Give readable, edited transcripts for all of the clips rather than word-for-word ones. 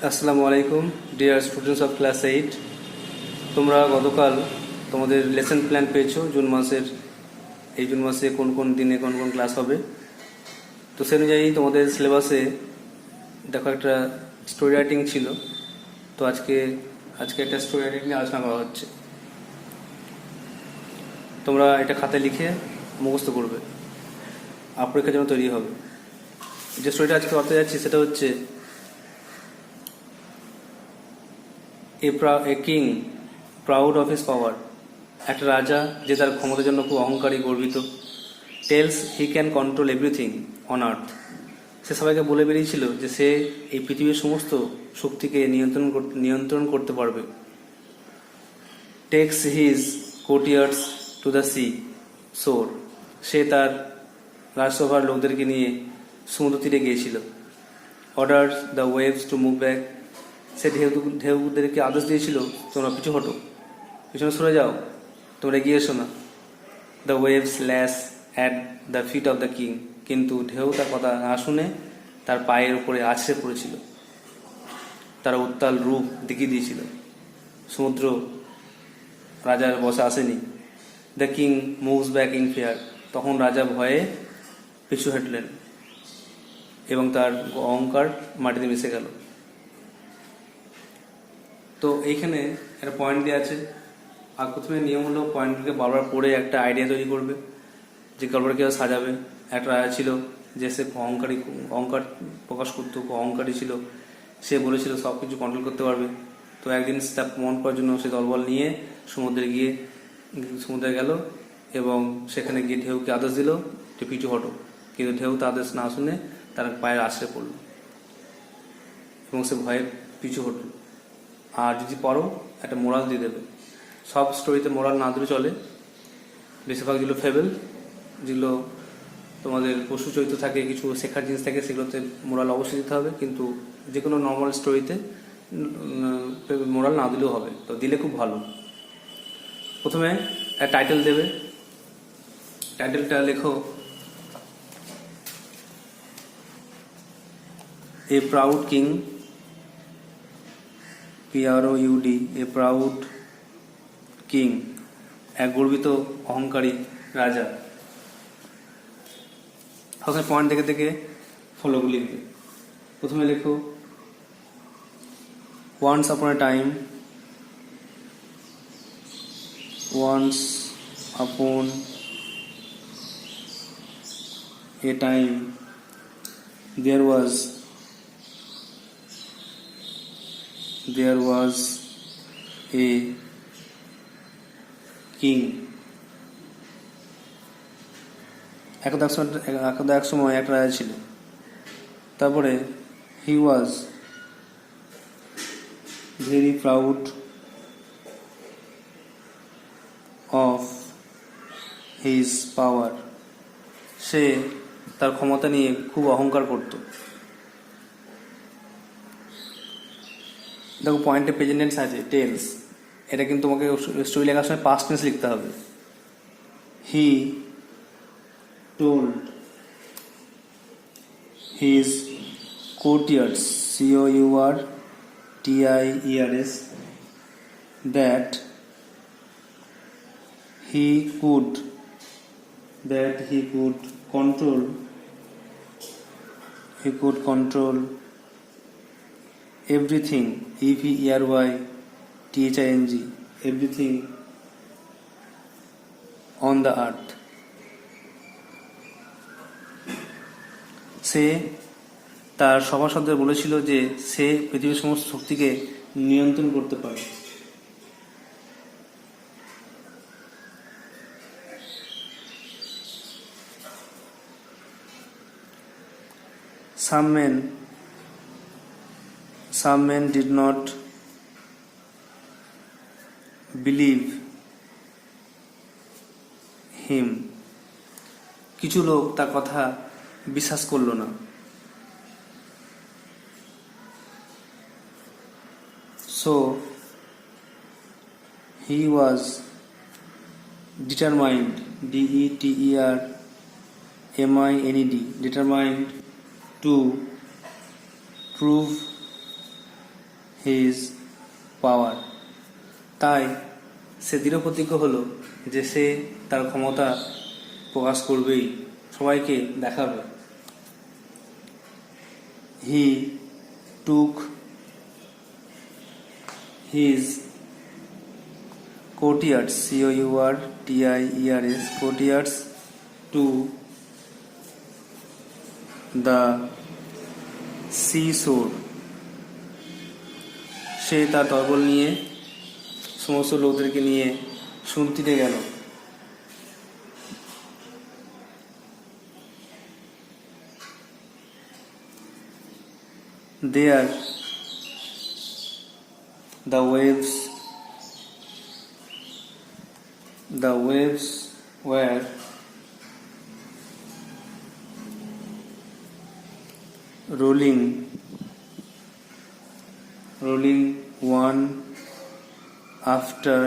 আসসালামু আলাইকুম dear students of class 8। তোমরা গতকাল তোমাদের লেসন প্ল্যান পেয়েছো জুন মাসে কোন কোন দিনে কোন কোন ক্লাস হবে। তো সে অনুযায়ী তোমাদের সিলেবাসে দেখো একটা স্টোরি রাইটিং ছিল। তো আজকে একটা স্টোরি রাইটিং নিয়ে আলোচনা করা হচ্ছে। তোমরা এটা খাতায় লিখে মুখস্থ করবে, পরীক্ষার জন্য তৈরি হবে। যে স্টোরিটা আজকে করতে যাচ্ছি সেটা হচ্ছে a king proud of his power. একটা রাজা যে তার ক্ষমতার জন্য খুব অহংকারী, গর্বিত। Tells he can control everything on earth. সে সবাইকে বলে বেরিয়েছিল যে সে এই পৃথিবীর সমস্ত শক্তিকে নিয়ন্ত্রণ করতে পারবে। Takes his courtiers to the sea shore. সে তার রাজসভার লোকদেরকে নিয়ে সমুদ্র তীরে গিয়েছিল। Orders the waves to move back. সে ঢেউদেরকে আদেশ দিয়েছিল, তোমরা পিছু হটো, পিছনে সরে যাও, তোমরা এগিয়ে এসো না। The waves lash at the feet of the king. কিন্তু ঢেউ তার কথা না শুনে তার পায়ের উপরে আছড়ে পড়েছিল। তারা উত্তাল রূপ দেখিয়ে দিয়েছিল। সমুদ্র রাজার বসে আসেনি। The king moves back in fear. তখন রাজা ভয়ে পিছু হটলেন এবং তার অহংকার মাটিতে মিশে গেল। তো এইখানে একটা পয়েন্ট দেওয়া আছে, আর প্রথমে নিয়ম হলো পয়েন্টগুলোকে বারবার পড়ে একটা আইডিয়া তৈরি করবে যে গল্পটা কীভাবে সাজাবে। একটা রাজা ছিল যে সে অহংকার প্রকাশ করতো, অহংকারী ছিল। সে বলেছিল সব কিছু কন্ট্রোল করতে পারবে। তো একদিন তার প্রমাণ করার জন্য সে দলবল নিয়ে সমুদ্রে গেল এবং সেখানে গিয়ে ঢেউকে আদেশ দিল যে পিছু হটো। কিন্তু ঢেউ তার আদেশ না শুনে তার পায়ের আছড়ে পড়ল এবং সে ভয়ে পিছু হটল। আর যদি পারো একটা মোরাল দিয়ে দেবে। সব স্টোরিতে মোরাল না দিলে চলে, বেশিরভাগ যেগুলো ফেবেল, যেগুলো তোমাদের পশু চরিত্র থাকে, কিছু শেখার জিনিস থাকে, সেগুলোতে মোরাল অবশ্যই দিতে হবে। কিন্তু যে কোনো নর্মাল স্টোরিতে মোরাল না দিলেও হবে, তো দিলে খুব ভালো। প্রথমে একটা টাইটেল দেবে। টাইটেলটা লেখো a proud king, PROUD, a proud king, এক গর্বিত অহংকারী রাজা। প্রথমে পয়েন্ট দেখে দেখে ফলোগুলো লিখবে। প্রথমে লেখো once upon a time, once upon a time there was a king. একদা এক সময় এক রাজা ছিল। তারপরে he was very proud of his power. সে তার ক্ষমতা নিয়ে খুব অহংকার করত। দেখো পয়েন্টে প্রেজেন্ট টেন্স আছে, টেলস। এটা কিন্তু তোমাকে স্টোরি লেখার সময় পাস্ট টেন্স লিখতে হবে। He told his courtiers, COURTIERS, that he could control everything, EVERYTHING, everything on the earth. সে তার সভাসদদের বলেছিল যে সে পৃথিবীর সমস্ত শক্তিকে নিয়ন্ত্রণ করতে পারে। Some men did not believe him. কিছু লোক তার কথা বিশ্বাস করল না। So he was determined, determined to prove his power. তাই সে দৃঢ় প্রতিজ্ঞ হলো যে সে তার ক্ষমতা প্রকাশ করবেই, সবাইকে দেখাবে। He took his courtiers, courtiers, courtiers to the seashore. সে তার দলবল নিয়ে সমস্ত লোকদেরকে নিয়ে সমুদ্র তীরে গেল। There the waves were rolling one after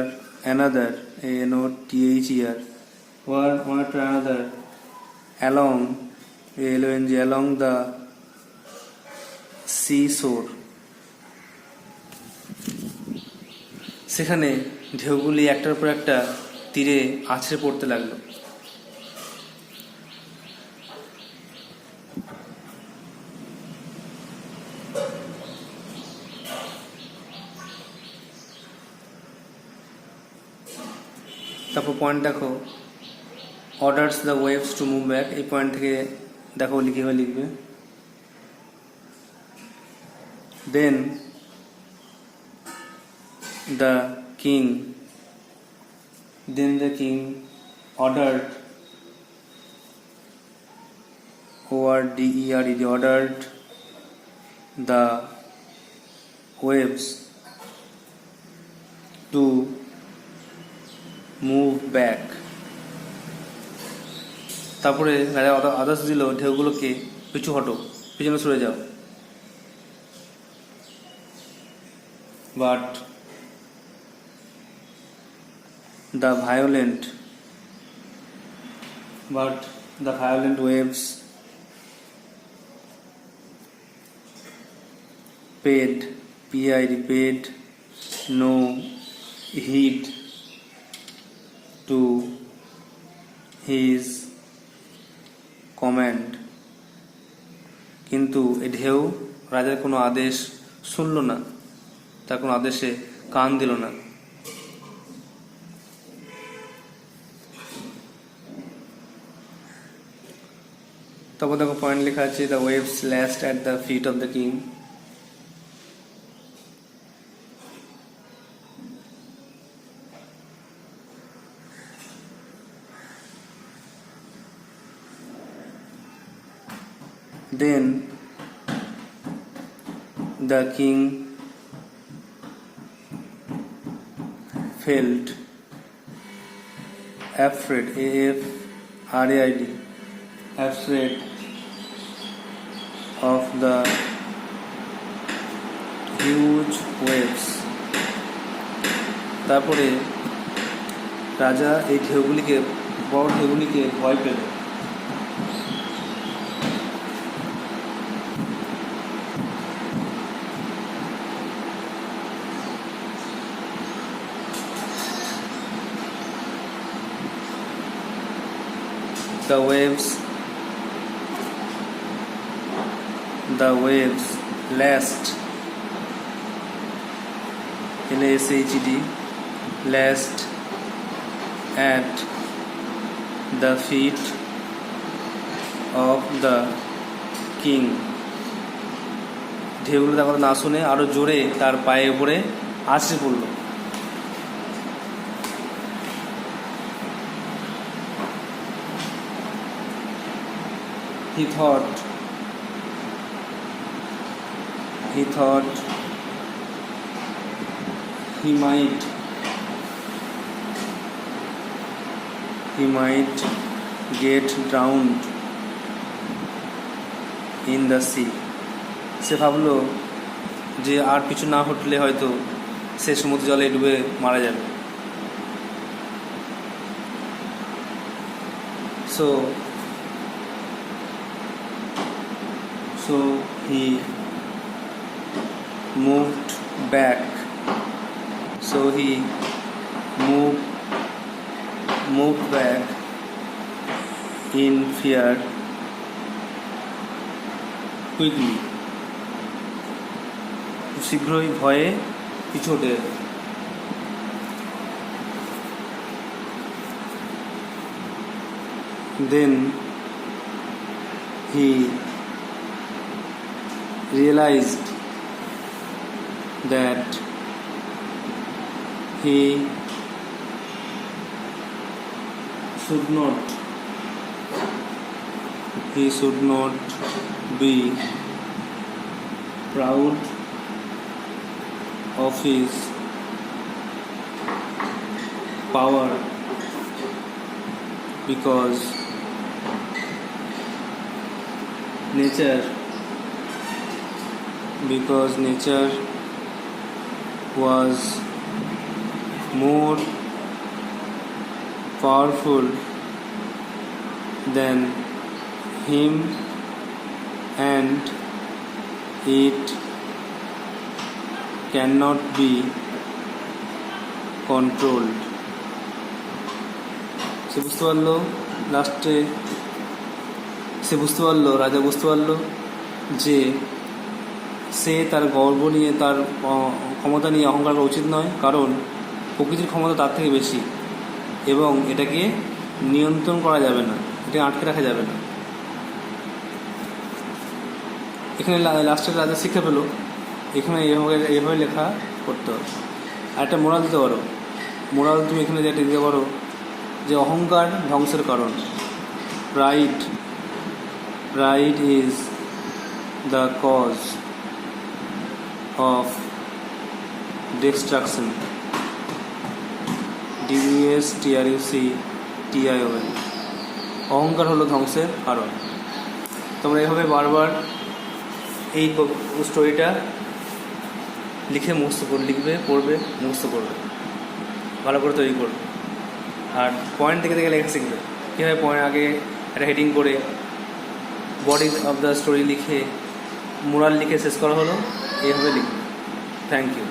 another, ANOTHER, one after another, along the seashore. সেখানে ঢেউগুলি একটার পর একটা তীরে আছড়ে পড়তে লাগলো। তারপর পয়েন্ট দেখো, orders the waves to move back. এই পয়েন্ট থেকে দেখো কীভাবে লিখবে। দেন the king ordered the waves to move back. তারপরে রাজা আদেশ দিল ঢেউগুলোকে পিছু হটো, পিছনে সরে যাও। But the violent waves paid no heed to his command. কিন্তু এই ঢেউ রাজার কোনো আদেশ শুনল না, তার কোনো আদেশে কান দিল না। তারপর দেখো পয়েন্ট লেখা আছে, the waves lashed at the feet of the king. Then the king felt afraid, AFRAID, afraid of the huge waves. তারপরে রাজা এই বড় ঢেউগুলিকে ভয় পেল। The waves lashed, LASHED, lashed at the feet of the king. ঢেউগুলো তার কথা না শুনে আরো জোরে তার পায়ের উপরে আছড়ে পড়ল। He thought he might get drowned in the sea. সে ভাবলো যে আর পিছু না হটলে হয়তো সে সমুদ্র জলে ডুবে মারা যাবে। So he moved back, so he moved back in fear quickly. শীঘ্রই ভয়ে পিছু হটে এল। Then he realized that he should not be proud of his power, because nature was more powerful than him, and it cannot be controlled. সে বুঝতে পারলো লাস্টে, রাজা বুঝতে পারলো যে সে তার গর্ব নিয়ে, তার ক্ষমতা নিয়ে অহংকার করা উচিত নয়, কারণ প্রকৃতির ক্ষমতা তার থেকে বেশি এবং এটাকে নিয়ন্ত্রণ করা যাবে না, এটাকে আটকে রাখা যাবে না। এখানে লাস্টের রাজা শিক্ষা পেল, এখানে এভাবে লেখা করতে হবে। আর একটা মোরাল দিতে পারো, মোরাল তুমি এখানে যেটা দিতে পারো যে অহংকার ধ্বংসের কারণ। Pride is the cause of destruction. DESTRUCTION। অহংকার হলো ধ্বংসের কারণ। তোমরা এভাবে বারবার এই স্টোরিটা লিখে পড়বে, মুখস্থ করবে, ভালো করে তৈরি করবে। আর পয়েন্ট থেকে লেখা শিখবে, কীভাবে পয়েন্ট আগে একটা হেডিং করে বডি অফ দ্য স্টোরি লিখে মোরাল লিখে শেষ করা হলো, এইভাবে লিখবে। Thank you.